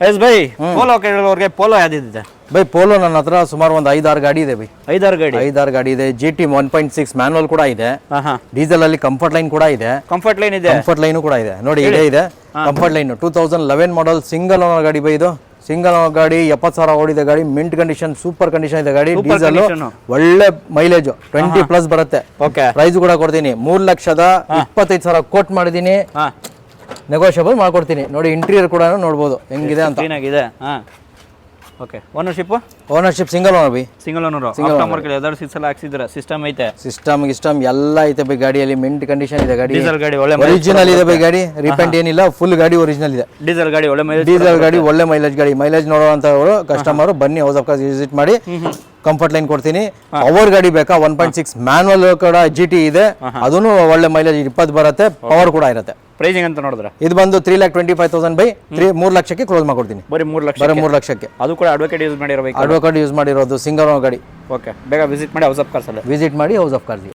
S buy polo ಕೇಳೋರಿಗೆ polo ಯಾವ್ದಿದೆ buy polo ನನ್ನ ಹತ್ರ ಸುಮಾರು ಒಂದು 5-6 ಗಾಡಿ ಇದೆ ಬೈ. 5-6 ಗಾಡಿ ಇದೆ. GT 1.6 ಮ್ಯಾನುವಲ್ ಕೂಡ ಇದೆ. ಡೀಸೆಲ್ ಅಲ್ಲಿ ಕಂಫರ್ಟ್ ಲೈನ್ ಕೂಡ ಇದೆ. ಕಂಫರ್ಟ್ ಲೈನ್ ಇದೆ. ಕಂಫರ್ಟ್ ಲೈನ್ ಕೂಡ ಇದೆ ನೋಡಿ, ಇದೆ comfort line. 2011 model single owner ಗಾಡಿ ಬೈ. ಇದು ಸಿಂಗಲ್ ಓನರ್ ಗಾಡಿ, 70,000 ಓಡಿದೆ ಗಾಡಿ, ಮಿಂಟ್ ಕಂಡೀಷನ್, ಸೂಪರ್ ಕಂಡೀಷನ್ ಇದೆ ಗಾಡಿ. ಡೀಸೆಲ್ ಒಳ್ಳೆ ಮೈಲೇಜ್ 20+ ಬರುತ್ತೆ. ಪ್ರೈಸ್ ಕೂಡ ಕೊಡ್ತೀನಿ 3,25,000 ಕೋಟ್ ಮಾಡಿದೀನಿ. ನೆಗೋಷಿಯಬಲ್ ಮಾಡ್ಕೊಡ್ತೀನಿ ನೋಡಿ. ಇಂಟೀರಿಯರ್ ಕೂಡ ನೋಡ್ಬೋದು ಹೆಂಗಿದೆ ಅಂತ. Okay. Ownership single owner by. Single owner. After ಯಾವ್ದಾದ್ರು ಸಿಸ್ಟಮ್ ಹಾಕ್ಸಿದ್ರ? ಸಿಸ್ಟಮ್ ಐತೆ. ಸಿಸ್ಟಮ್ ಎಲ್ಲ ಐತೆ ಬೈ ಗಾಡಿಯಲ್ಲಿ. ಮಿಂಟ್ ಕಂಡೀಷನ್ ಇದೆ ಗಾಡಿ. ಡೀಸೆಲ್ ಗಾಡಿ ಒಳ್ಳೆ ಒರಿಜಿನಲ್ ಇದೆ ಬೈ ಗಾಡಿ. ರಿಪೇಂಟ್ ಏನಿಲ್ಲ, ಫುಲ್ ಗಾಡಿ ಒರಿಜಿನಲ್ ಇದೆ. ಡೀಸೆಲ್ ಗಾಡಿ ಒಳ್ಳೆ ಮೈಲೇಜ್ ಗಾಡಿ. ಮೈಲೇಜ್ ನೋಡುವಂತವರು ಕಸ್ಟಮರ್ ಬನ್ನಿ, ಹೌಸ್ ಆಫ್ ಕಾರ್ಸ್ ವಿಸಿಟ್ ಮಾಡಿ. ಕಂಫರ್ಟ್ ಲೈನ್ ಕೊಡ್ತೀನಿ. ಪವರ್ ಗಾಡಿ ಬೇಕಾ? 1.6 ಮ್ಯಾನುವಲ್ ಕೂಡ GT ಇದೆ. ಅದನ್ನು ಒಳ್ಳೆ ಮೈಲೇಜ್ 20 ಬರುತ್ತೆ. ಪವರ್ ಕೂಡ ಇರುತ್ತೆ. ಪ್ರೈಸಿಂಗ್ ಅಂತ ನೋಡಿದ್ರೆ ಇದು ಬಂದು 3,25,000 ಬೈ. 3 ಲಕ್ಷಕ್ಕೆ ಕ್ಲೋಸ್ ಮಾಡ್ಕೊಡ್ತೀನಿ. ಬರೀ 3 ಲಕ್ಷಕ್ಕೆ. ಅದು ಕೂಡ ಅಡ್ವೊಕೇಟ್ ಯೂಸ್ ಮಾಡಿರೋ ಯೂಸ್ ಮಾಡಿರೋದು ಸಿಂಗಲ್ ಓನರ್ ಗಾಡಿ. ಓಕೆ. ಬೇಗ ವಿಸಿಟ್ ಮಾಡಿ ಹೌಸ್ ಆಫ್ ಕಾರ್ಸ್ ಅಲ್ಲಿ. ವಿಸಿಟ್ ಮಾಡಿ ಹೌಸ್ ಆಫ್ ಕಾರ್ಸ್.